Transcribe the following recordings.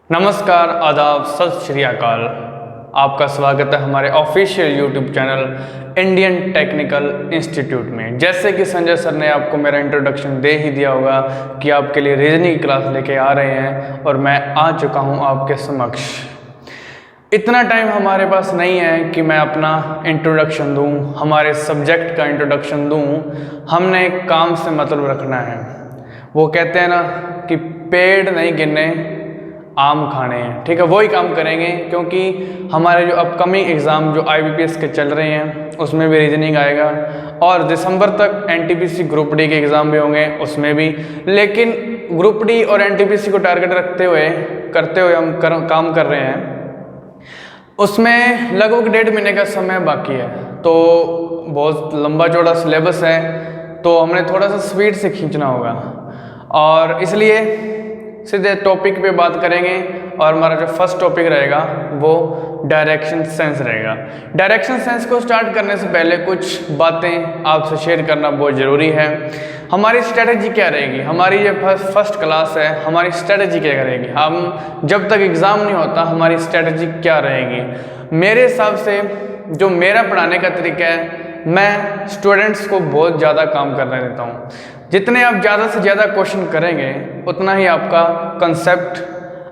नमस्कार, आदाब, सत श्री अकाल। आपका स्वागत है हमारे official YouTube channel Indian technical institute में। जैसे कि संजय सर ने आपको मेरा इंट्रोडक्शन दे ही दिया होगा कि आपके लिए रीजनिंग की क्लास लेके आ रहे हैं और मैं आ चुका हूं आपके समक्ष। इतना टाइम हमारे पास नहीं है कि मैं अपना इंट्रोडक्शन दूं, हमारे सब्जेक्ट का इंट्रोडक्शन दूं। हमने काम से मतलब रखना है। वो कहते हैं ना कि पेड़ नहीं गिनने, आम खाने हैं। ठीक है, वही काम करेंगे क्योंकि हमारे जो अपकमिंग एग्ज़ाम जो IBPS के चल रहे हैं उसमें भी रीजनिंग आएगा और दिसंबर तक NTPC ग्रुप डी के एग्ज़ाम भी होंगे, उसमें भी। लेकिन ग्रुप डी और NTPC को टारगेट करते हुए हम काम कर रहे हैं। उसमें लगभग 1.5 महीने का समय बाकी है, तो बहुत लंबा चौड़ा सिलेबस है, तो हमने थोड़ा सा स्पीड से खींचना होगा और इसलिए सीधे टॉपिक पे बात करेंगे। और हमारा जो फर्स्ट टॉपिक रहेगा वो डायरेक्शन सेंस रहेगा। डायरेक्शन सेंस को स्टार्ट करने से पहले कुछ बातें आपसे शेयर करना बहुत ज़रूरी है। हमारी स्ट्रेटजी क्या रहेगी? हमारी ये फर्स्ट क्लास है, हमारी स्ट्रेटजी क्या रहेगी? हम जब तक एग्ज़ाम नहीं होता हमारी स्ट्रेटजी क्या रहेगी? मेरे हिसाब से जो मेरा पढ़ाने का तरीका है, मैं स्टूडेंट्स को बहुत ज़्यादा काम करने देता हूँ। जितने आप ज़्यादा से ज़्यादा क्वेश्चन करेंगे उतना ही आपका कंसेप्ट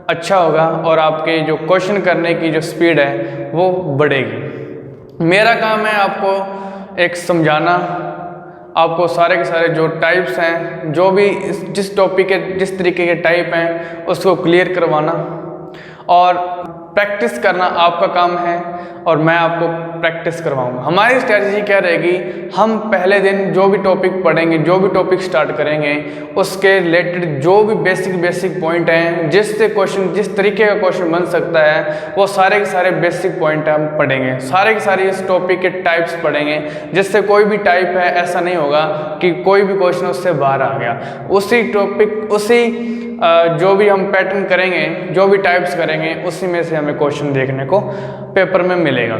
अच्छा होगा और आपके जो क्वेश्चन करने की जो स्पीड है वो बढ़ेगी। मेरा काम है आपको एक समझाना, आपको सारे के सारे जो टाइप्स हैं, जो भी जिस टॉपिक के जिस तरीके के टाइप हैं उसको क्लियर करवाना और प्रैक्टिस करना आपका काम है और मैं आपको प्रैक्टिस करवाऊंगा। हमारी स्ट्रेटजी क्या रहेगी? हम पहले दिन जो भी टॉपिक पढ़ेंगे, जो भी टॉपिक स्टार्ट करेंगे, उसके रिलेटेड जो भी बेसिक पॉइंट हैं, जिससे क्वेश्चन जिस तरीके का क्वेश्चन बन सकता है वो सारे के सारे बेसिक पॉइंट हम पढ़ेंगे। सारे के सारे इस टॉपिक के टाइप्स पढ़ेंगे, जिससे कोई भी टाइप है ऐसा नहीं होगा कि कोई भी क्वेश्चन उससे बाहर आ गया। उसी टॉपिक जो भी हम पैटर्न करेंगे, जो भी टाइप्स करेंगे, उसी में से हमें क्वेश्चन देखने को पेपर में मिलेगा।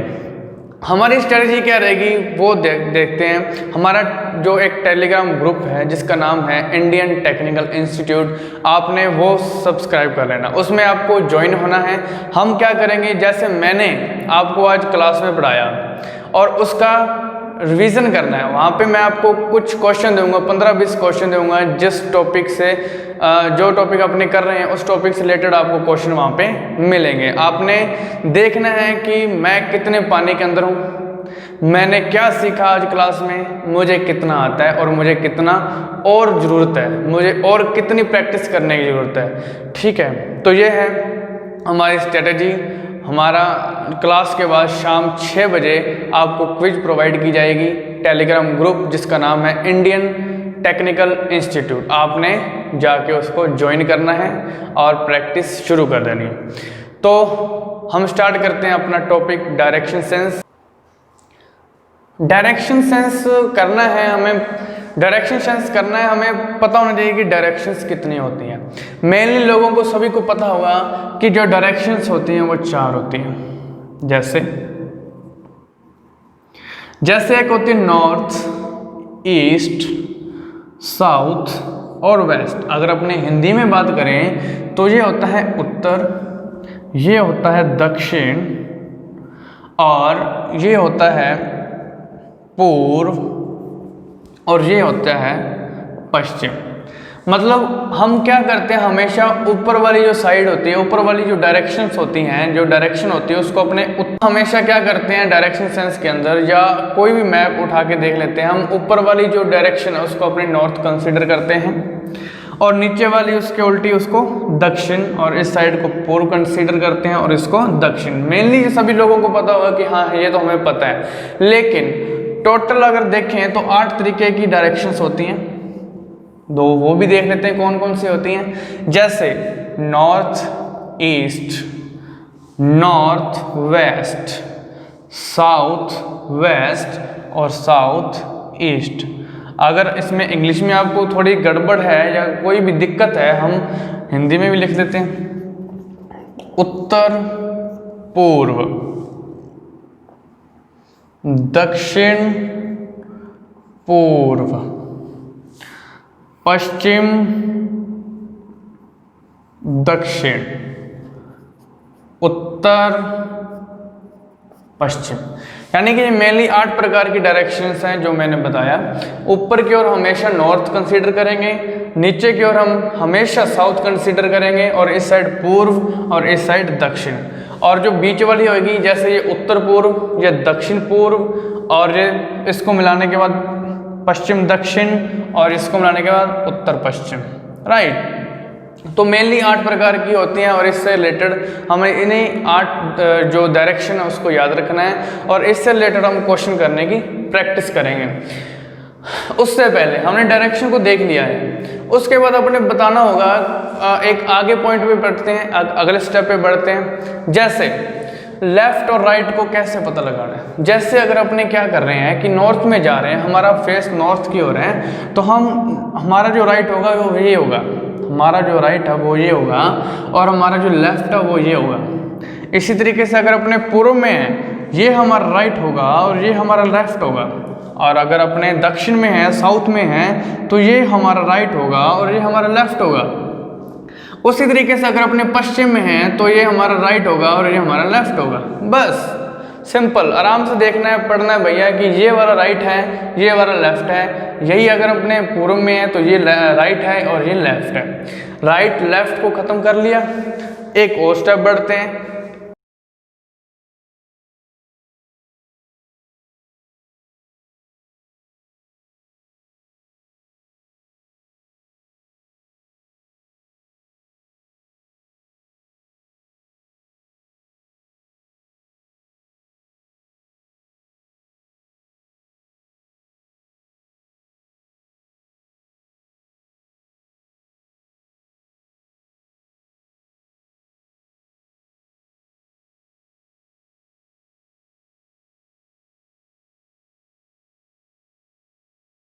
हमारी स्ट्रेटजी क्या रहेगी वो देखते हैं। हमारा जो एक टेलीग्राम ग्रुप है जिसका नाम है इंडियन टेक्निकल इंस्टीट्यूट, आपने वो सब्सक्राइब कर लेना, उसमें आपको ज्वाइन होना है। हम क्या करेंगे, जैसे मैंने आपको आज क्लास में पढ़ाया और उसका रिवीजन करना है, वहाँ पे मैं आपको कुछ क्वेश्चन दूंगा, 15-20 क्वेश्चन दूंगा, जिस टॉपिक से जो टॉपिक अपने कर रहे हैं उस टॉपिक से रिलेटेड आपको क्वेश्चन वहाँ पे मिलेंगे। आपने देखना है कि मैं कितने पानी के अंदर हूँ, मैंने क्या सीखा आज क्लास में, मुझे कितना आता है और मुझे कितना और ज़रूरत है, मुझे और कितनी प्रैक्टिस करने की ज़रूरत है। ठीक है, तो ये है हमारी स्ट्रेटजी। हमारा क्लास के बाद शाम 6 बजे आपको क्विज प्रोवाइड की जाएगी, टेलीग्राम ग्रुप जिसका नाम है इंडियन टेक्निकल इंस्टीट्यूट। आपने जाके उसको ज्वाइन करना है और प्रैक्टिस शुरू कर देनी है। तो हम स्टार्ट करते हैं अपना topic direction sense. Direction sense करना है हमें, डायरेक्शन सेंस करना है हमें पता होना चाहिए कि डायरेक्शंस कितनी होती हैं। मेनली लोगों को सभी को पता होगा कि जो डायरेक्शंस होती हैं वो 4 होती हैं। जैसे एक होती है नॉर्थ, ईस्ट, साउथ और वेस्ट। अगर अपने हिंदी में बात करें तो ये होता है उत्तर, ये होता है दक्षिण और ये होता है पूर्व और ये होता है पश्चिम। मतलब हम क्या करते हैं, हमेशा ऊपर वाली जो साइड होती है, ऊपर वाली जो डायरेक्शंस होती हैं, जो डायरेक्शन होती है उसको अपने हमेशा क्या करते हैं डायरेक्शन सेंस के अंदर, या कोई भी मैप उठा के देख लेते हैं, हम ऊपर वाली जो डायरेक्शन है उसको अपने नॉर्थ कंसिडर करते हैं और नीचे वाली उसके उल्टी उसको दक्षिण और इस साइड को पूर्व कंसीडर करते हैं और इसको दक्षिण। मेनली सभी लोगों को पता होगा कि हाँ ये तो हमें पता है, लेकिन टोटल अगर देखें तो 8 तरीके की डायरेक्शंस होती हैं। वो भी देख लेते हैं कौन कौन सी होती हैं। जैसे north east, north west, south west और साउथ ईस्ट। अगर इसमें इंग्लिश में आपको थोड़ी गड़बड़ है या कोई भी दिक्कत है, हम हिंदी में भी लिख देते हैं। उत्तर पूर्व, दक्षिण पूर्व, पश्चिम दक्षिण, उत्तर पश्चिम। यानी कि मेनली 8 प्रकार की डायरेक्शंस हैं जो मैंने बताया। ऊपर की ओर हमेशा नॉर्थ कंसीडर करेंगे, नीचे की ओर हम हमेशा साउथ कंसीडर करेंगे, और इस साइड पूर्व और इस साइड दक्षिण। और जो बीच वाली होगी, जैसे ये उत्तर पूर्व, ये दक्षिण पूर्व, और ये इसको मिलाने के बाद पश्चिम दक्षिण, और इसको मिलाने के बाद उत्तर पश्चिम, राइट। तो मेनली 8 प्रकार की होती हैं, और इससे रिलेटेड हमें इन्हीं 8 जो डायरेक्शन है उसको याद रखना है, और इससे रिलेटेड हम क्वेश्चन करने की प्रैक्टिस करेंगे। उससे पहले हमने डायरेक्शन को देख लिया है, उसके बाद अपने बताना होगा, एक आगे पॉइंट पे बढ़ते हैं, अगले स्टेप पे बढ़ते हैं। जैसे लेफ्ट और राइट को कैसे पता लगाना है। जैसे अगर अपने क्या कर रहे हैं कि नॉर्थ में जा रहे हैं, हमारा फेस नॉर्थ की ओर है, तो हमारा जो राइट होगा वो ये होगा, हमारा जो राइट है वो ये होगा, और हमारा जो लेफ्ट है वो ये होगा। इसी तरीके से अगर अपने पूर्व में है, ये हमारा राइट होगा और ये हमारा लेफ्ट होगा, और अगर अपने दक्षिण में है, साउथ में है, तो ये हमारा राइट होगा और ये हमारा लेफ्ट होगा। उसी तरीके से अगर अपने पश्चिम में है, तो ये हमारा राइट होगा और ये हमारा लेफ्ट होगा। बस सिंपल, आराम से देखना है, पढ़ना है भैया कि ये वाला राइट है, ये वाला लेफ्ट है। यही अगर अपने पूर्व में है तो ये राइट है और ये लेफ्ट है। राइट लेफ्ट को खत्म कर लिया, एक और स्टेप बढ़ते हैं।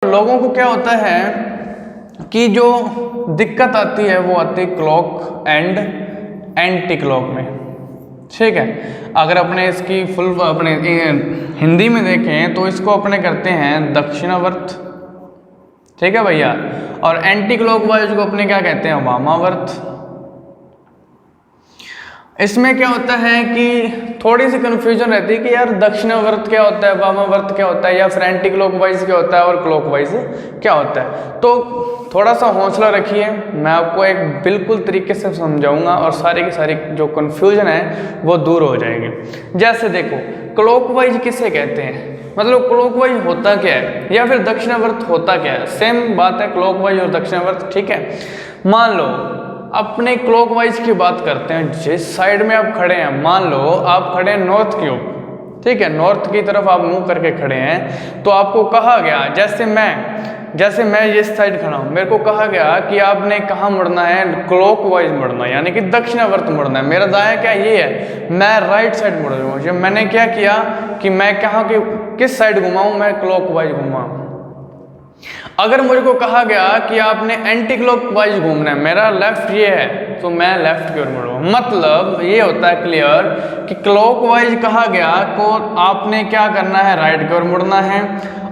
लोगों को क्या होता है कि जो दिक्कत आती है वो आती है क्लॉक एंड एंटी क्लॉक में, ठीक है। अगर अपने इसकी फुल अपने हिंदी में देखें तो इसको अपने करते हैं दक्षिणावर्त, ठीक है भैया, और एंटी क्लॉक वाइज को अपने क्या कहते हैं, वामावर्त। इसमें क्या होता है कि थोड़ी सी कन्फ्यूजन रहती है कि यार दक्षिणावर्त क्या होता है, वामावर्त क्या होता है, या फिर एंटी क्लॉकवाइज क्या होता है और क्लॉकवाइज क्या होता है। तो थोड़ा सा हौसला रखिए, मैं आपको एक बिल्कुल तरीके से समझाऊंगा और सारी की सारी जो कन्फ्यूजन है वो दूर हो जाएगी। जैसे देखो, क्लॉकवाइज किसे कहते हैं, मतलब क्लॉकवाइज होता क्या है, या फिर दक्षिणावर्त होता क्या है। सेम बात है क्लॉकवाइज और दक्षिणावर्त, ठीक है। मान लो अपने क्लॉकवाइज की बात करते हैं, जिस साइड में आप खड़े हैं, मान लो आप खड़े हैं नॉर्थ की ओर, ठीक है, नॉर्थ की तरफ आप मुंह करके खड़े हैं, तो आपको कहा गया, जैसे मैं इस साइड खड़ा हूं, मेरे को कहा गया कि आपने कहाँ मुड़ना है, क्लॉकवाइज मुड़ना है, यानी कि दक्षिणावर्त मुड़ना है। मेरा दाया क्या ये है, मैं राइट साइड मुड़ रहा हूँ। जब मैंने क्या किया कि मैं कहाँ की किस साइड घुमाऊं, मैं क्लॉकवाइज घुमा। अगर मुझको कहा गया कि आपने एंटी क्लॉकवाइज घूमना है, मेरा लेफ्ट ये है, तो मैं लेफ्ट की ओर मुड़ूंगा। मतलब ये होता है क्लियर कि क्लॉकवाइज कहा गया को आपने क्या करना है, राइट की ओर मुड़ना है,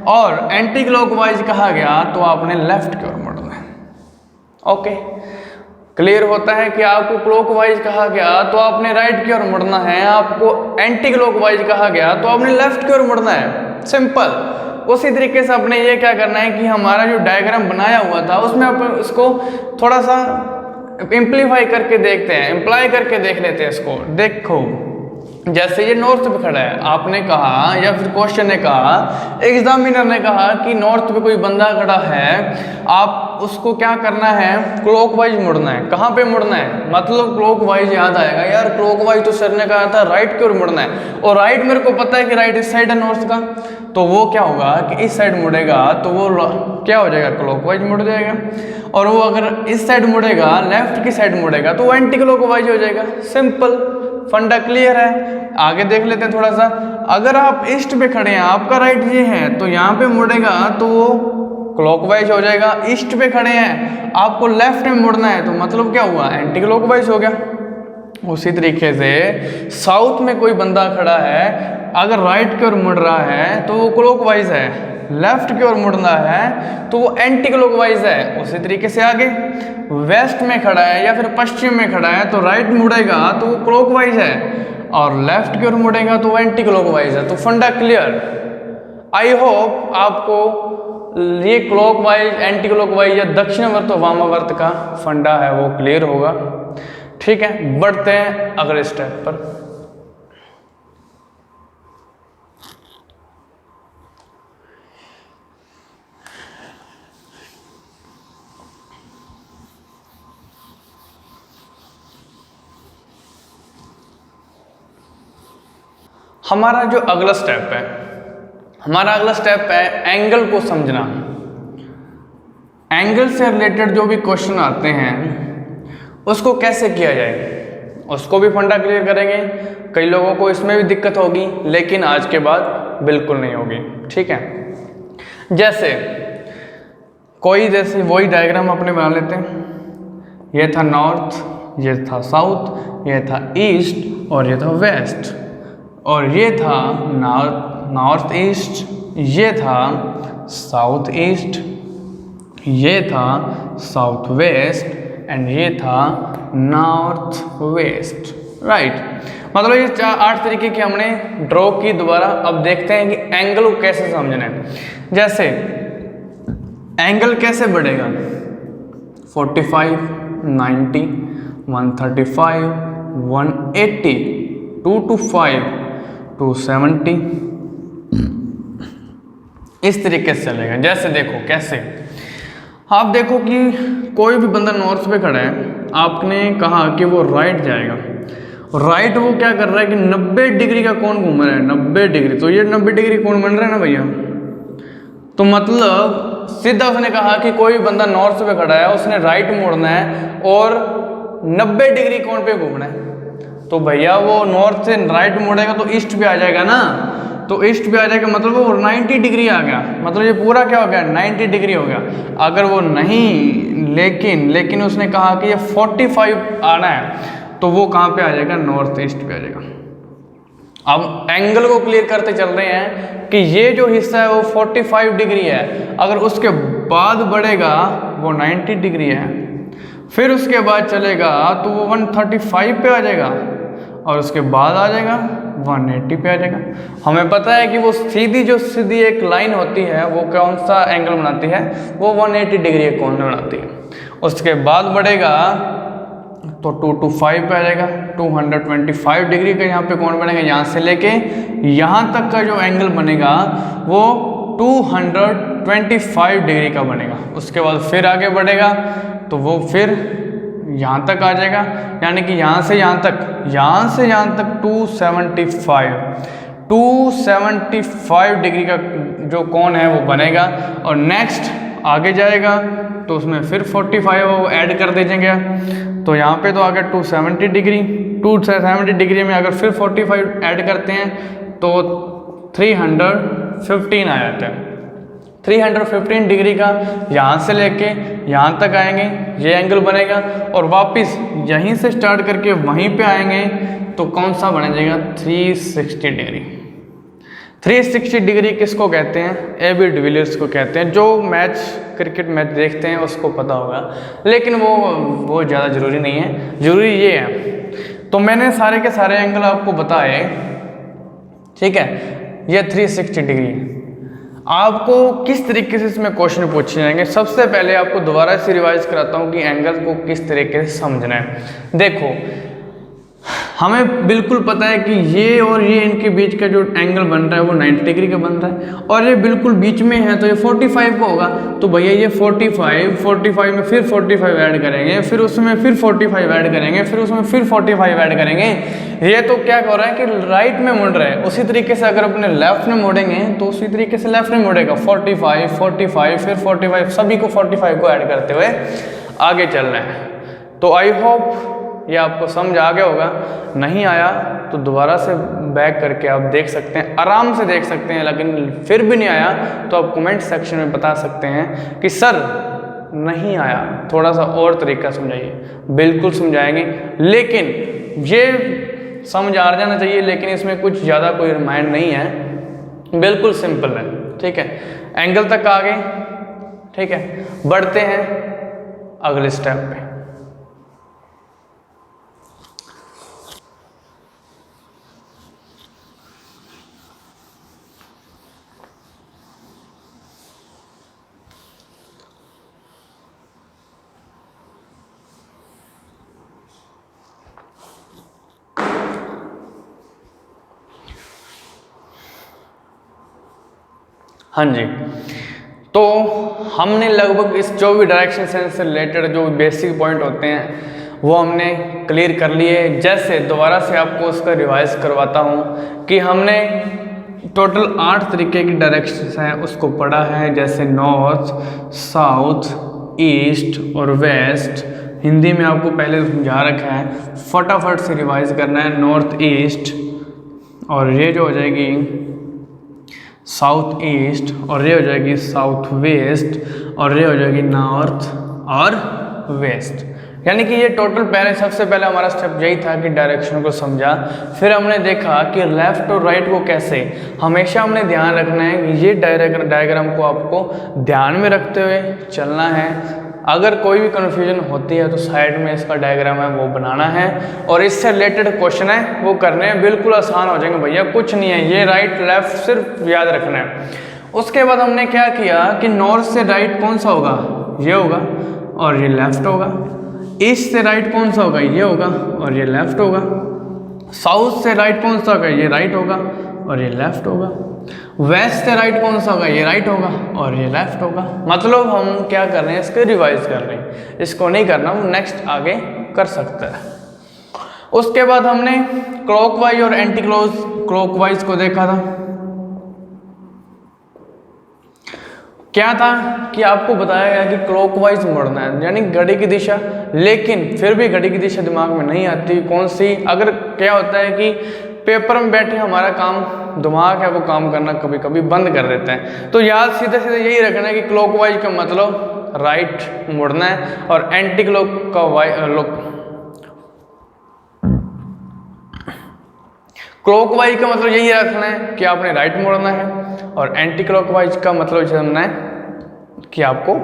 और एंटी क्लॉकवाइज कहा गया तो आपने लेफ्ट की ओर मुड़ना है। ओके, क्लियर होता है कि आपको क्लॉकवाइज कहा गया तो आपने राइट की ओर मुड़ना है, आपको एंटी क्लॉकवाइज कहा गया तो आपने लेफ्ट की ओर मुड़ना है। सिंपल। उसी तरीके से अपने ये क्या करना है कि हमारा जो डायग्राम बनाया हुआ था उसमें अपन इसको थोड़ा सा इम्प्लीफाई करके देखते हैं, इम्प्लाई करके देख लेते हैं इसको। देखो, जैसे ये नॉर्थ पे खड़ा है, आपने कहा या फिर क्वेश्चन ने कहा, एग्जामिनर ने कहा कि नॉर्थ पे कोई बंदा खड़ा है, आप उसको क्या करना है, क्लॉकवाइज मुड़ना है। कहाँ पे मुड़ना है, मतलब क्लॉकवाइज याद आएगा, यार क्लॉकवाइज तो सर ने कहा था राइट की ओर मुड़ना है, और राइट मेरे को पता है कि राइट इस साइड है नॉर्थ का, तो वो क्या होगा कि इस साइड मुड़ेगा तो वो क्या हो जाएगा, क्लॉकवाइज मुड़ जाएगा। और वो अगर इस साइड मुड़ेगा, लेफ्ट की साइड मुड़ेगा, तो वो एंटी क्लॉकवाइज हो जाएगा। सिंपल, फंडा क्लियर है। आगे देख लेते हैं थोड़ा सा। अगर आप ईस्ट पे खड़े हैं, आपका राइट ये है, तो यहाँ पे मुड़ेगा तो वो क्लॉकवाइज हो जाएगा। ईस्ट पे खड़े हैं, आपको लेफ्ट में मुड़ना है, तो मतलब क्या हुआ, एंटी क्लॉकवाइज हो गया। उसी तरीके से साउथ में कोई बंदा खड़ा है, अगर राइट की ओर मुड़ रहा है तो वो क्लॉकवाइज है, लेफ्ट की ओर मुड़ना है तो वो एंटी क्लॉकवाइज है। उसी तरीके से आगे वेस्ट में खड़ा है या फिर पश्चिम में खड़ा है तो राइट मुड़ेगा तो वो क्लॉकवाइज है, और लेफ्ट की ओर मुड़ेगा तो वो एंटी क्लॉकवाइज है। तो फंडा क्लियर। आई होप आपको ये क्लॉकवाइज, एंटी क्लॉकवाइज या दक्षिणावर्त और वामावर्त का फंडा है वो क्लियर होगा। ठीक है, बढ़ते हैं अगले स्टेप पर। हमारा जो अगला स्टेप है, हमारा अगला स्टेप है एंगल को समझना। एंगल से रिलेटेड जो भी क्वेश्चन आते हैं उसको कैसे किया जाए, उसको भी फंडा क्लियर करेंगे। कई लोगों को इसमें भी दिक्कत होगी, लेकिन आज के बाद बिल्कुल नहीं होगी। ठीक है, जैसे वही डायग्राम अपने बना लेते हैं। ये था नॉर्थ, ये था साउथ, ये था ईस्ट और ये था वेस्ट, और ये था नॉर्थ ईस्ट, ये था साउथ ईस्ट, ये था साउथ वेस्ट एंड ये था नॉर्थ वेस्ट। राइट, मतलब ये 8 तरीके की हमने ड्रॉ की। दोबारा अब देखते हैं कि एंगल को कैसे समझना है। जैसे एंगल कैसे बढ़ेगा, 45, 90, 135, 180, 225, 270, इस तरीके से चलेगा। जैसे देखो कैसे, आप देखो कि कोई भी बंदा नॉर्थ पे खड़ा है, आपने कहा कि वो राइट जाएगा, राइट वो क्या कर रहा है कि 90 डिग्री का कोण घूम रहा है, 90 डिग्री। तो ये 90 डिग्री कोण बन रहा है ना भैया, तो मतलब सीधा उसने कहा कि कोई भी बंदा नॉर्थ पे खड़ा है, उसने राइट मोड़ना है और 90 डिग्री कोण पे घूमना है। तो भैया वो नॉर्थ से राइट मोड़ेगा तो ईस्ट पे आ जाएगा ना, तो ईस्ट पे आ जाएगा मतलब वो 90 डिग्री आ गया, मतलब ये पूरा क्या हो गया, 90 डिग्री हो गया। अगर वो नहीं, लेकिन उसने कहा कि ये 45 आना है, तो वो कहाँ पे आ जाएगा, नॉर्थ ईस्ट पे आ जाएगा। अब एंगल को क्लियर करते चल रहे हैं कि ये जो हिस्सा है वो 45 डिग्री है, अगर उसके बाद बढ़ेगा वो 90 डिग्री है, फिर उसके बाद चलेगा तो वो 135 पे आ जाएगा, और उसके बाद आ जाएगा 180 पे आ जाएगा। हमें पता है कि वो सीधी एक लाइन होती है, वो कौन सा एंगल बनाती है, वो 180 डिग्री कोण बनाती है। उसके बाद बढ़ेगा तो 225 पे आ जाएगा, 225 डिग्री का यहाँ पे कोण बनेगा। यहाँ से लेके यहाँ तक का जो एंगल बनेगा वो 225 डिग्री का बनेगा। उसके बाद फिर आगे बढ़ेगा तो वो फिर यहाँ तक आ जाएगा, यानी कि यहाँ से यहाँ तक 275 डिग्री का जो कोण है वो बनेगा। और नेक्स्ट आगे जाएगा तो उसमें फिर 45 वो ऐड कर दीजिएगा, तो यहाँ पे तो आ गया 270 डिग्री। 270 डिग्री में अगर फिर 45 ऐड करते हैं तो 315 आ जाता है। 315 डिग्री का यहाँ से लेके यहाँ तक आएंगे, ये एंगल बनेगा, और वापस यहीं से स्टार्ट करके वहीं पे आएंगे तो कौन सा बन जाएगा, 360 डिग्री। 360 डिग्री किसको कहते हैं, ए.बी. डिविलियर्स को कहते हैं। जो क्रिकेट मैच देखते हैं उसको पता होगा, लेकिन वो ज़्यादा ज़रूरी नहीं है, ज़रूरी ये है। तो मैंने सारे के सारे एंगल आपको बताए, ठीक है। ये 360 डिग्री। आपको किस तरीके से इसमें क्वेश्चन पूछे जाएंगे, सबसे पहले आपको दोबारा से रिवाइज कराता हूँ कि एंगल को किस तरीके से समझना है। देखो, हमें बिल्कुल पता है कि ये और ये इनके बीच का जो एंगल बन रहा है वो 90 डिग्री का बन रहा है, और ये बिल्कुल बीच में है तो ये 45 का होगा। तो भैया ये 45 में फिर 45 ऐड करेंगे, फिर उसमें फिर 45 ऐड करेंगे, फिर उसमें फिर 45 ऐड करेंगे। ये तो क्या हो रहा है कि राइट में मुड़ रहा है। उसी तरीके से अगर अपने लेफ्ट में मुड़ेंगे तो उसी तरीके से लेफ्ट में मुड़ेगा, 45 फिर 45, सभी को 45 को ऐड करते हुए आगे चलना है। तो आई होप ये आपको समझ आ गया होगा। नहीं आया तो दोबारा से बैक करके आप देख सकते हैं, आराम से देख सकते हैं। लेकिन फिर भी नहीं आया तो आप कमेंट सेक्शन में बता सकते हैं कि सर नहीं आया, थोड़ा सा और तरीका समझाइए। बिल्कुल समझाएंगे, लेकिन ये समझ आ जाना चाहिए। लेकिन इसमें कुछ ज़्यादा कोई रामायण नहीं है, बिल्कुल सिंपल है, ठीक है, एंगल तक आ गए, ठीक है। बढ़ते हैं अगले स्टेप पे। हाँ जी, तो हमने लगभग इस जो भी डायरेक्शन सेंस से रिलेटेड जो बेसिक पॉइंट होते हैं वो हमने क्लियर कर लिए। जैसे दोबारा से आपको उसका रिवाइज करवाता हूँ कि हमने टोटल 8 तरीके की डायरेक्शंस हैं उसको पढ़ा है, जैसे नॉर्थ, साउथ, ईस्ट और वेस्ट। हिंदी में आपको पहले समझा रखा है, फटाफट से रिवाइज करना है। नॉर्थ ईस्ट और ये जो हो जाएगी साउथ ईस्ट, और ये हो जाएगी साउथ वेस्ट, और ये हो जाएगी नॉर्थ और वेस्ट। यानी कि ये टोटल पहले सबसे पहले हमारा स्टेप यही था कि डायरेक्शन को समझा। फिर हमने देखा कि लेफ्ट और राइट को कैसे, हमेशा हमने ध्यान रखना है कि ये डायग्राम को आपको ध्यान में रखते हुए चलना है। अगर कोई भी कन्फ्यूजन होती है तो साइड में इसका डायग्राम है वो बनाना है, और इससे रिलेटेड क्वेश्चन है वो करने हैं, बिल्कुल आसान हो जाएंगे भैया, कुछ नहीं है, ये राइट लेफ्ट सिर्फ याद रखना है। उसके बाद हमने क्या किया कि नॉर्थ से राइट कौन सा होगा, ये होगा और ये लेफ्ट होगा। ईस्ट से राइट कौन सा होगा, ये होगा और ये लेफ्ट होगा। साउथ से राइट कौन सा होगा, ये राइट होगा और ये लेफ्ट होगा। वेस्ट से राइट कौन सा होगा, ये राइट होगा और ये लेफ्ट होगा। मतलब हम क्या कर रहे हैं, इसको रिवाइज कर रहे हैं, इसको नहीं करना, वो नेक्स्ट आगे कर सकता है। उसके बाद हमने क्लॉकवाइज और एंटी क्लॉकवाइज को देखा था। क्या था कि आपको बताया गया कि क्लॉकवाइज मुड़ना है, यानी घड़ी की दिशा, लेकिन फिर भी घड़ी की दिशा दिमाग में नहीं आती कौन सी। अगर क्या होता है कि पेपर में बैठे हमारा काम दिमाग है वो काम करना कभी कभी बंद कर देता है, तो याद सीधे सीधे यही रखना है कि क्लॉकवाइज का मतलब राइट मुड़ना है, और एंटी क्लॉकवाइज का मतलब यही रखना है कि आपने राइट मुड़ना है, और एंटी क्लॉकवाइज का मतलब समझना है कि आपको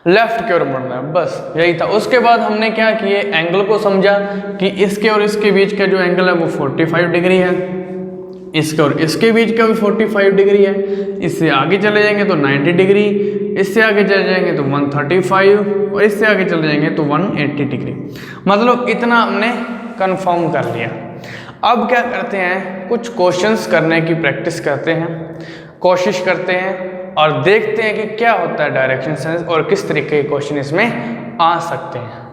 लेफ्ट की ओर मुड़ना है, बस यही था। उसके बाद हमने क्या किए, एंगल को समझा कि इसके और इसके बीच का जो एंगल है वो 45 डिग्री है, इसके और इसके बीच का भी 45 डिग्री है। इससे आगे चले जाएंगे तो 90 डिग्री, इससे आगे चले जाएंगे तो 135, और इससे आगे चले जाएंगे तो 180 डिग्री। मतलब इतना हमने कंफर्म कर लिया। अब क्या करते हैं, कुछ क्वेश्चंस करने की प्रैक्टिस करते हैं, कोशिश करते हैं और देखते हैं कि क्या होता है डायरेक्शन सेंस और किस तरीके के क्वेश्चन इसमें आ सकते हैं।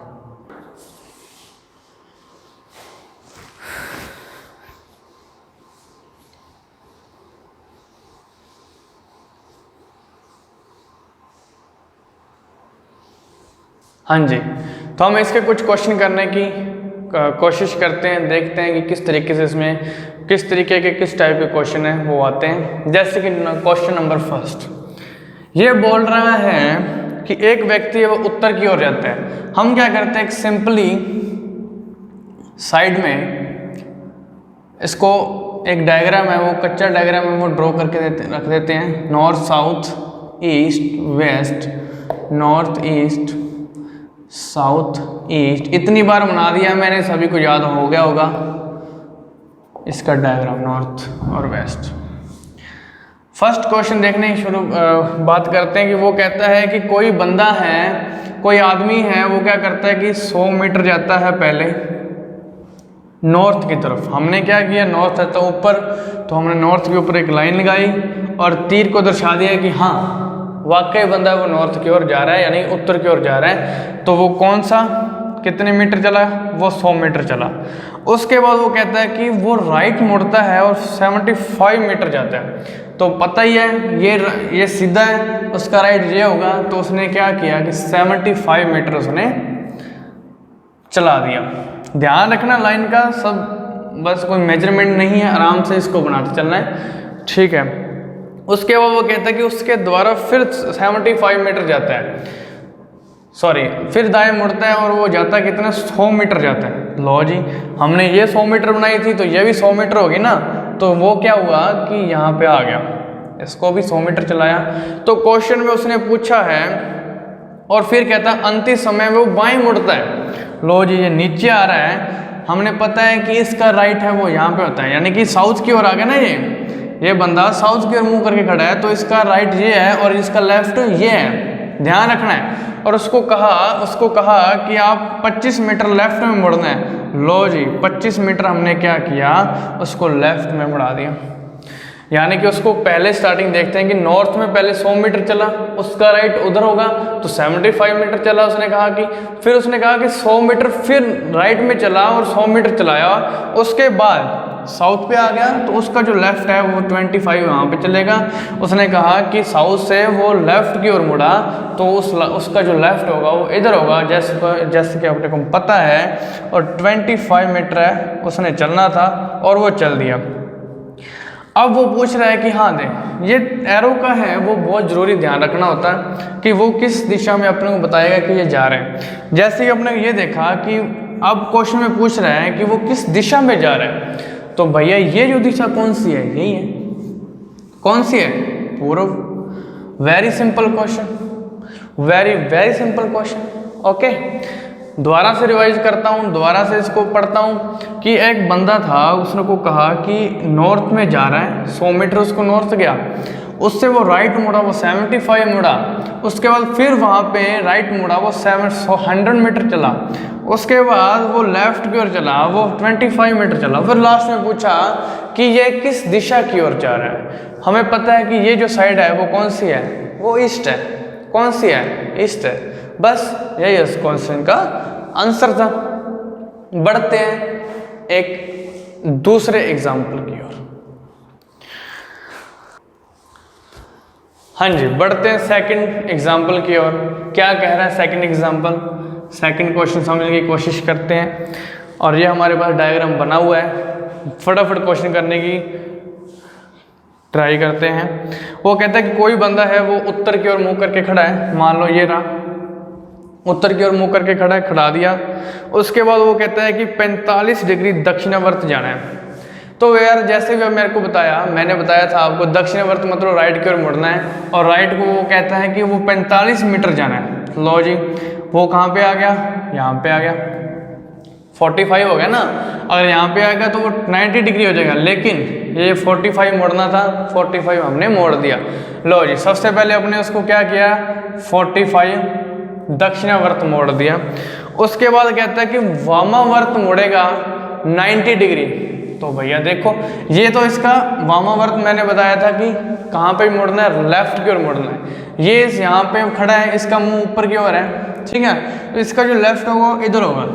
हाँ जी, तो हम इसके कुछ क्वेश्चन करने की कोशिश करते हैं, देखते हैं कि किस तरीके से इसमें किस तरीके के किस टाइप के क्वेश्चन हैं वो आते हैं। जैसे कि क्वेश्चन नंबर फर्स्ट, ये बोल रहा है कि एक व्यक्ति है वो उत्तर की ओर जाता है। हम क्या करते हैं, एक सिंपली साइड में इसको एक डायग्राम है वो कच्चा डायग्राम है वो ड्रॉ करके रख देते हैं। North south east west, north east south east, इतनी बार बना दिया मैंने, सभी को याद हो गया होगा इसका डायग्राम नॉर्थ और वेस्ट। फर्स्ट क्वेश्चन देखने की बात करते हैं कि वो कहता है कि कोई बंदा है, कोई आदमी है, वो क्या करता है कि 100 मीटर जाता है पहले नॉर्थ की तरफ। हमने क्या किया, नॉर्थ है तो ऊपर, तो हमने नॉर्थ के ऊपर एक लाइन लगाई और तीर को दर्शा दिया कि हाँ वाकई बंदा वो नॉर्थ की ओर जा रहा है, यानी उत्तर की ओर जा रहा है। तो वो कौन सा कितने मीटर चला, वो 100 मीटर चला। उसके बाद वो कहता है कि वो राइट मुड़ता है और 75 मीटर जाता है। तो पता ही है ये सीधा है, उसका राइट ये होगा, तो उसने क्या किया कि 75 मीटर उसने चला दिया। ध्यान रखना लाइन का सब, बस कोई मेजरमेंट नहीं है, आराम से इसको बनाते चलना है, ठीक है। उसके बाद वो कहता है कि उसके द्वारा फिर 75 मीटर जाता है, सॉरी फिर दाएं मुड़ता है और वो जाता है कितना, 100 मीटर जाता है। लो जी, हमने ये 100 मीटर बनाई थी तो ये भी 100 मीटर होगी ना, तो वो क्या हुआ कि यहाँ पे आ गया, इसको भी 100 मीटर चलाया। तो क्वेश्चन में उसने पूछा है और फिर कहता है अंतिम समय में वो बाएं मुड़ता है। लो जी, ये नीचे आ रहा है, हमने पता है कि इसका राइट है वो यहाँ पे होता है, यानी कि साउथ की ओर आ गया ना। ये बंदा साउथ की ओर मुंह करके खड़ा है, तो इसका राइट ये है और इसका लेफ्ट ये है, ध्यान रखना है। और उसको कहा कि आप 25 मीटर लेफ्ट में मुड़ना है। लो जी, 25 मीटर हमने क्या किया, उसको लेफ्ट में मुड़ा दिया। यानी कि उसको पहले स्टार्टिंग देखते हैं कि नॉर्थ में पहले 100 मीटर चला, उसका राइट उधर होगा, तो 75 मीटर चला। उसने कहा कि फिर उसने कहा कि 100 मीटर फिर राइट में चला और 100 मीटर चलाया, उसके बाद साउथ पे आ गया, तो उसका जो लेफ्ट है वो 25 वहाँ पे चलेगा। उसने कहा कि साउथ से वो लेफ्ट की ओर मुड़ा, तो उसका जो लेफ्ट होगा वो इधर होगा, जैसे कि अपने को पता है। और 25 मीटर है उसने चलना था और वो चल दिया। अब वो पूछ रहा है कि हाँ देख, ये एरो का है वो बहुत ज़रूरी ध्यान रखना होता है कि वो किस दिशा में अपने को बताएगा कि ये जा रहे हैं। जैसे कि अपने ये देखा कि अब क्वेश्चन में पूछ रहा है कि वो किस दिशा में जा रहे हैं, तो भैया ये जो दिशा कौन सी है, यही है। कौन सी है? पूर्व। Very simple question, very simple question. Okay, दोबारा से रिवाइज करता हूँ, दोबारा से इसको पढ़ता हूँ कि एक बंदा था, उसने को कहा कि नॉर्थ में जा रहा है, 100 मीटर उसको नॉर्थ गया, उससे वो राइट मुड़ा, वो 75 मुड़ा, उसके बाद फिर वहाँ पे राइट मुड़ा, वो 100 मीटर चला, उसके बाद वो लेफ्ट की ओर चला, वो 25 मीटर चला, फिर लास्ट में पूछा कि ये किस दिशा की ओर जा रहा है। हमें पता है कि ये जो साइड है वो कौन सी है, वो ईस्ट है। कौन सी है? ईस्ट है। बस यही इस क्वेश्चन का आंसर था। बढ़ते हैं एक दूसरे एग्जाम्पल की ओर। हाँ जी, बढ़ते हैं सेकंड एग्जाम्पल की ओर। क्या कह रहा है सेकंड एग्जाम्पल? सेकंड क्वेश्चन समझने की कोशिश करते हैं। और ये हमारे पास डायग्राम बना हुआ है, फटाफट क्वेश्चन करने की ट्राई करते हैं। वो कहता है कि कोई बंदा है, वो उत्तर की ओर मुंह करके खड़ा है, मान लो ये रहा, उत्तर की ओर मुंह करके खड़ा है, खड़ा दिया। उसके बाद वो कहता है कि 45 डिग्री दक्षिणावर्त जाना है। तो यार जैसे भी मेरे को मैंने बताया था आपको, दक्षिणावर्त मतलब राइट की ओर मुड़ना है, और राइट को वो कहता है कि वो 45 मीटर जाना है। लो जी, वो कहाँ पे आ गया? यहाँ पे आ गया, 45 हो गया ना। अगर यहाँ पे आएगा तो वो 90 डिग्री हो जाएगा, लेकिन ये 45 मोड़ना था, 45 हमने मोड़ दिया। लो जी, सबसे पहले अपने उसको क्या किया, 45 दक्षिणावर्त मोड़ दिया। उसके बाद कहता है कि वामावर्त मुड़ेगा 90 डिग्री। तो भैया देखो, ये तो इसका वामावर्त मैंने बताया था कि कहाँ पे मुड़ना है, लेफ्ट की ओर मुड़ना है। ये यहाँ पे खड़ा है, इसका मुंह ऊपर की ओर है, ठीक है। तो इसका जो लेफ्ट होगा इधर होगा,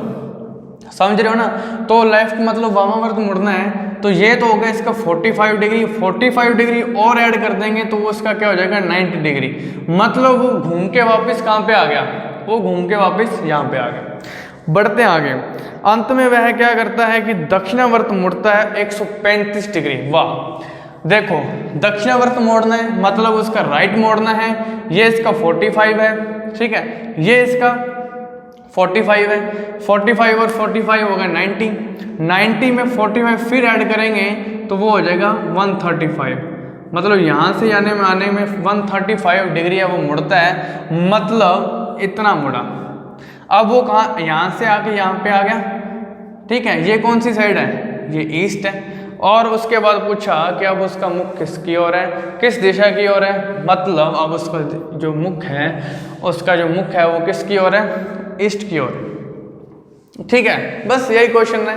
समझ रहे हो ना। तो लेफ्ट मतलब वामावर्त मुड़ना है, तो ये तो होगा इसका 45 डिग्री। 45 डिग्री और ऐड कर देंगे तो वो इसका क्या हो जाएगा, 90 डिग्री। मतलब वो घूम के वापस कहाँ पे आ गया, वो घूम के वापस यहाँ पे आ गया। बढ़ते हैं आगे। अंत में वह क्या करता है कि दक्षिणावर्त मुड़ता है 135 डिग्री। वाह, देखो दक्षिणावर्त मोड़ना है मतलब उसका राइट मोड़ना है। ये इसका 45 है, ठीक है, ये इसका 45 है, 45 और 45 होगा 90, 90 में 45 फिर ऐड करेंगे तो वो हो जाएगा 135। मतलब यहाँ से आने में 135 डिग्री है वो मुड़ता है, मतलब इतना मुड़ा। अब वो कहाँ, यहाँ से आके यहाँ पे आ गया, ठीक है। ये कौन सी साइड है, ये ईस्ट है। और उसके बाद पूछा कि अब उसका मुख किसकी ओर है, किस दिशा की ओर है। मतलब अब उसका जो मुख है, उसका जो मुख है वो किसकी ओर है, ईस्ट की ओर, ठीक है। बस यही क्वेश्चन है।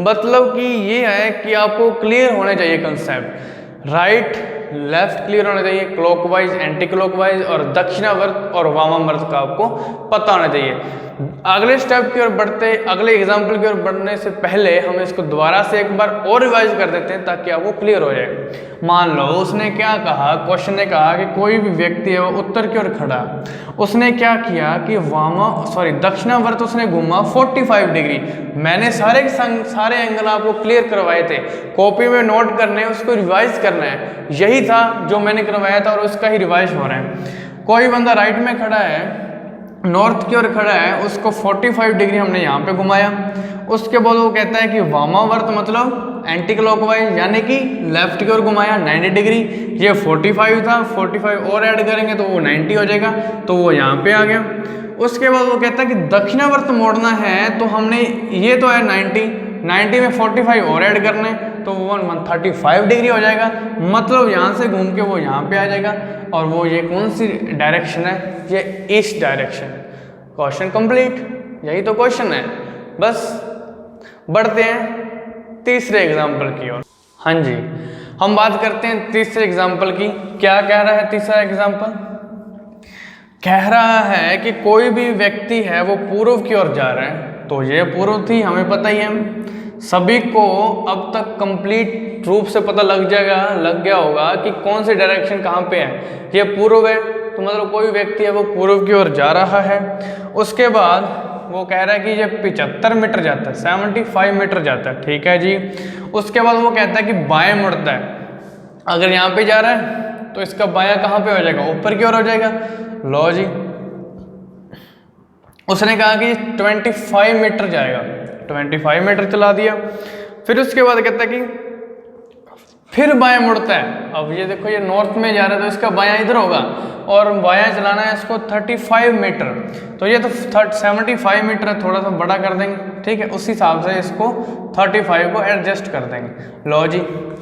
मतलब कि ये है कि आपको क्लियर होने चाहिए कंसेप्ट, राइट लेफ्ट क्लियर होना चाहिए, क्लॉकवाइज एंटी क्लॉकवाइज, और दक्षिणावर्त और वामावर्त का आपको पता होना चाहिए। अगले स्टेप की ओर बढ़ते, अगले एग्जाम्पल की ओर बढ़ने से पहले हम इसको दोबारा से एक बार और रिवाइज कर देते हैं ताकि आपको क्लियर हो जाए। मान लो उसने क्या कहा, क्वेश्चन ने कहा कि कोई भी व्यक्ति है वो उत्तर की ओर खड़ा, उसने क्या किया कि दक्षिणावर्त उसने घूमा 45 डिग्री। मैंने सारे एंगल आपको क्लियर करवाए थे, कॉपी में नोट करने, उसको रिवाइज करना है। यही था जो मैंने करवाया था और उसका ही रिवाइज हो रहा है। कोई बंदा राइट में खड़ा है, नॉर्थ की ओर खड़ा है उसको 45 डिग्री हमने यहाँ पे घुमाया। उसके बाद वो कहता है कि वामावर्त मतलब एंटी क्लॉकवाइज यानी कि लेफ्ट की ओर घुमाया 90 डिग्री। ये 45 था, 45 और ऐड करेंगे तो वो 90 हो जाएगा, तो वो यहाँ पे आ गया। उसके बाद वो कहता है कि दक्षिणावर्त मोड़ना है, तो हमने ये तो है 90 में 45 और ऐड करना है तो वो 135 डिग्री हो जाएगा। मतलब यहाँ से घूम के वो यहाँ पे आ जाएगा। और वो ये कौन सी डायरेक्शन है? ये ईस्ट डायरेक्शन। क्वेश्चन कंप्लीट, यही तो क्वेश्चन है। बस बढ़ते हैं तीसरे एग्जाम्पल की ओर। हाँ जी, हम बात करते हैं तीसरे एग्जाम्पल की। क्या कह रहा है तीसरा एग्जाम्पल? कह रहा है कि कोई भी व्यक्ति है वो पूर्व की ओर जा रहा है, तो ये पूर्व थी, हमें पता ही है। सभी को अब तक कंप्लीट रूप से पता लग गया होगा कि कौन सी डायरेक्शन कहाँ पे है। ये पूर्व है, तो मतलब कोई व्यक्ति है वो पूर्व की ओर जा रहा है। उसके बाद वो कह रहा है कि ये 75 मीटर जाता है, 75 मीटर जाता है, ठीक है जी। उसके बाद वो कहता है कि बाएं मुड़ता है। अगर यहाँ पे जा रहा है तो इसका बायां कहाँ पे हो जाएगा? ऊपर की ओर हो जाएगा। लो जी, उसने कहा कि 25 मीटर जाएगा, 25 मीटर चला दिया। फिर उसके बाद कहता है कि फिर बाएं मुड़ता है। अब ये देखो, ये नॉर्थ में जा रहा है तो इसका बायां इधर होगा, और बायां चलाना है इसको 35 मीटर। तो ये तो 75 मीटर है, थोड़ा सा बड़ा कर देंगे, ठीक है। उस हिसाब से इसको 35 को एडजस्ट कर देंगे। लो जी,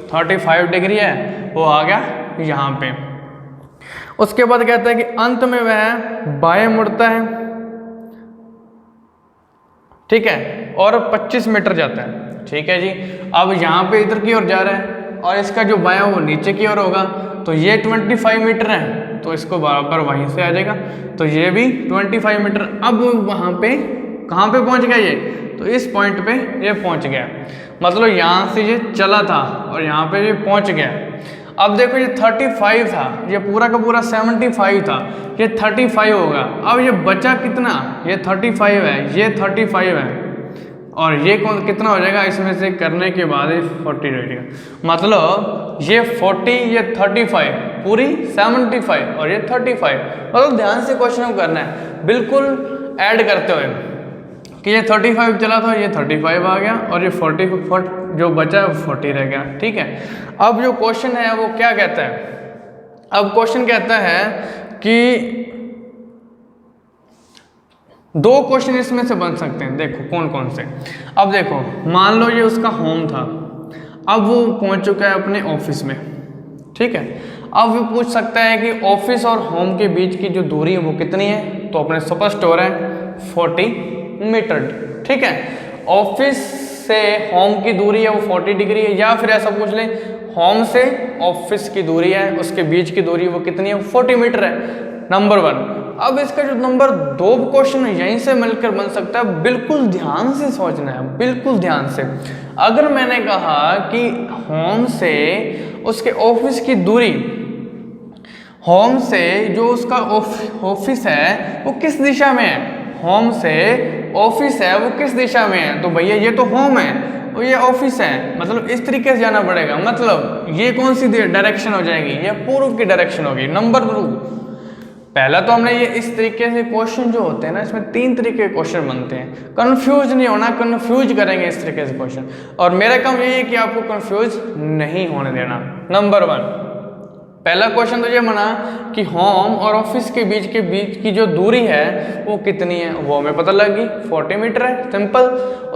35 डिग्री है, वो आ गया यहाँ पे। उसके बाद कहता है कि अंत में वह बाएं मुड़ता है, ठीक है, और 25 मीटर जाता है, ठीक है जी। अब यहाँ पे इधर की ओर जा रहा है और इसका जो बायां वो नीचे की ओर होगा, तो ये 25 मीटर है, तो इसको बराबर वहीं से आ जाएगा। तो ये भी 25 मीटर। अब वहाँ पे कहाँ पे पहुँच गया ये? तो इस पॉइंट पे ये पहुँच गया। मतलब यहाँ से ये चला था और यहाँ पे ये पहुँच गया। अब देखो, ये 35 था, ये पूरा का पूरा 75 था, ये 35 होगा। अब ये बचा कितना? ये 35 है, ये 35 है, और ये कौन कितना हो जाएगा? इसमें से करने के बाद 40 रहेगा। मतलब ये 40, ये 35, पूरी 75 और ये 35। मतलब ध्यान से क्वेश्चन को करना है, बिल्कुल ऐड करते हुए कि ये 35 चला था, ये 35 आ गया, और ये 40 जो बचा है 40 रह गया, ठीक है। अब जो क्वेश्चन है वो क्या कहता है? अब क्वेश्चन कहता है कि 2 क्वेश्चन इसमें से बन सकते हैं। देखो कौन कौन से। अब देखो, मान लो ये उसका होम था, अब वो पहुंच चुका है अपने ऑफिस में, ठीक है। अब वो पूछ सकता है कि ऑफिस और होम के बीच की जो दूरी है वो कितनी है? तो अपने स्पष्ट हो रहा है 40 मीटर, ठीक है। ऑफिस से होम की दूरी है वो 40 डिग्री है, या फिर ऐसा पूछ ले होम से ऑफिस की दूरी है, उसके बीच की दूरी वो कितनी है? 40 मीटर है, नंबर 1। अब इसका जो नंबर 2 क्वेश्चन है यहीं से मिलकर बन सकता है। बिल्कुल ध्यान से सोचना है, बिल्कुल ध्यान से। अगर मैंने कहा कि होम से उसके ऑफिस की दूरी, होम से जो उसका ऑफिस है वो किस दिशा में है? होम से ऑफिस है वो किस दिशा में है? तो भैया ये तो होम है और ये ऑफिस है, मतलब इस तरीके से जाना पड़ेगा। मतलब ये कौन सी डायरेक्शन हो जाएगी? ये पूर्व की डायरेक्शन होगी। नंबर 2, पहला तो हमने ये इस तरीके से क्वेश्चन जो होते हैं ना, इसमें 3 तरीके के क्वेश्चन बनते हैं। कंफ्यूज नहीं होना, कंफ्यूज करेंगे इस तरीके से क्वेश्चन, और मेरा काम यही है कि आपको कंफ्यूज नहीं होने देना। नंबर 1, पहला क्वेश्चन तो ये बना कि होम और ऑफिस के बीच की जो दूरी है वो कितनी है? वो हमें पता लग गई, 40 मीटर है, सिंपल।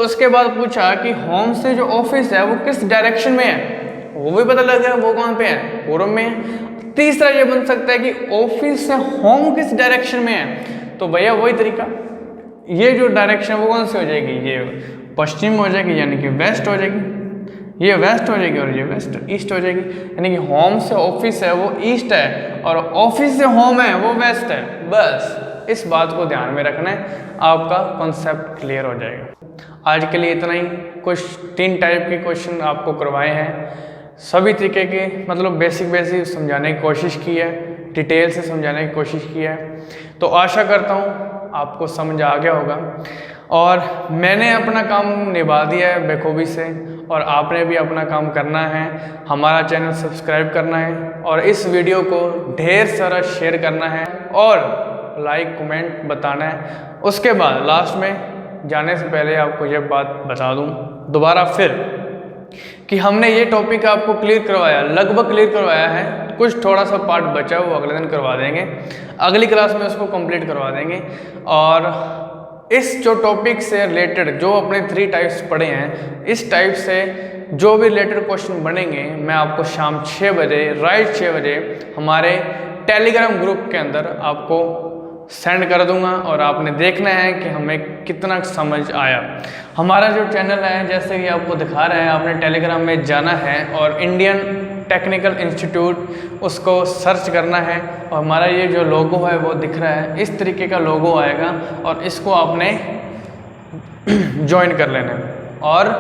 उसके बाद पूछा कि होम से जो ऑफिस है वो किस डायरेक्शन में है? वो भी पता लग गया, वो कौन पे है? पूर्व में है। तीसरा ये बन सकता है कि ऑफिस से होम किस डायरेक्शन में है? तो भैया वही तरीका, ये जो डायरेक्शन वो कौन सी हो जाएगी? ये पश्चिम हो जाएगी, यानी कि वेस्ट हो जाएगी। ये वेस्ट हो जाएगी और ये वेस्ट ईस्ट हो जाएगी, यानी कि होम से ऑफिस है वो ईस्ट है और ऑफिस से होम है वो वेस्ट है। बस इस बात को ध्यान में रखना है, आपका कॉन्सेप्ट क्लियर हो जाएगा। आज के लिए इतना ही। कुछ 3 टाइप के क्वेश्चन आपको करवाए हैं, सभी तरीके के, मतलब बेसिक समझाने की कोशिश की है, डिटेल से समझाने की कोशिश की है। तो आशा करता हूँ आपको समझ आ गया होगा, और मैंने अपना काम निभा दिया है बखूबी से, और आपने भी अपना काम करना है। हमारा चैनल सब्सक्राइब करना है और इस वीडियो को ढेर सारा शेयर करना है, और लाइक कमेंट बताना है। उसके बाद लास्ट में जाने से पहले आपको ये बात बता दूं दोबारा फिर कि हमने ये टॉपिक आपको क्लियर करवाया, लगभग क्लियर करवाया है, कुछ थोड़ा सा पार्ट बचा वो अगले दिन करवा देंगे, अगली क्लास में उसको कंप्लीट करवा देंगे। और इस जो टॉपिक से रिलेटेड जो अपने 3 टाइप्स पढ़े हैं, इस टाइप से जो भी रिलेटेड क्वेश्चन बनेंगे मैं आपको शाम 6 बजे राइट 6 बजे हमारे टेलीग्राम ग्रुप के अंदर आपको सेंड कर दूंगा और आपने देखना है कि हमें कितना समझ आया। हमारा जो चैनल है जैसे कि आपको दिखा रहे हैं, आपने टेलीग्राम में जाना है और इंडियन टेक्निकल इंस्टीट्यूट उसको सर्च करना है और हमारा ये जो लोगो है वो दिख रहा है, इस तरीके का लोगो आएगा और इसको आपने ज्वाइन कर लेना है। और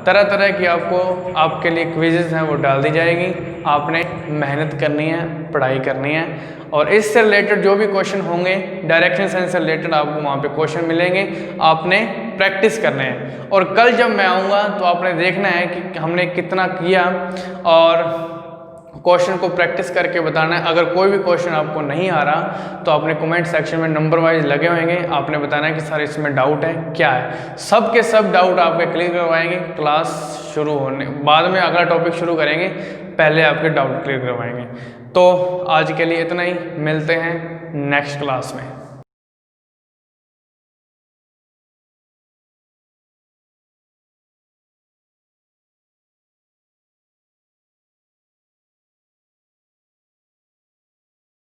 तरह तरह की आपको आपके लिए क्विज़ेस हैं वो डाल दी जाएगी, आपने मेहनत करनी है, पढ़ाई करनी है और इससे रिलेटेड जो भी क्वेश्चन होंगे डायरेक्शन साइंस से रिलेटेड आपको वहाँ पे क्वेश्चन मिलेंगे, आपने प्रैक्टिस करने हैं। और कल जब मैं आऊँगा तो आपने देखना है कि हमने कितना किया और क्वेश्चन को प्रैक्टिस करके बताना है। अगर कोई भी क्वेश्चन आपको नहीं आ रहा तो आपने कमेंट सेक्शन में नंबर वाइज लगे होंगे, आपने बताना है कि सर इसमें डाउट है क्या है। सब के सब डाउट आपके क्लियर करवाएंगे, क्लास शुरू होने बाद में अगला टॉपिक शुरू करेंगे, पहले आपके डाउट क्लियर करवाएंगे। तो आज के लिए इतना ही, मिलते हैं नेक्स्ट क्लास में।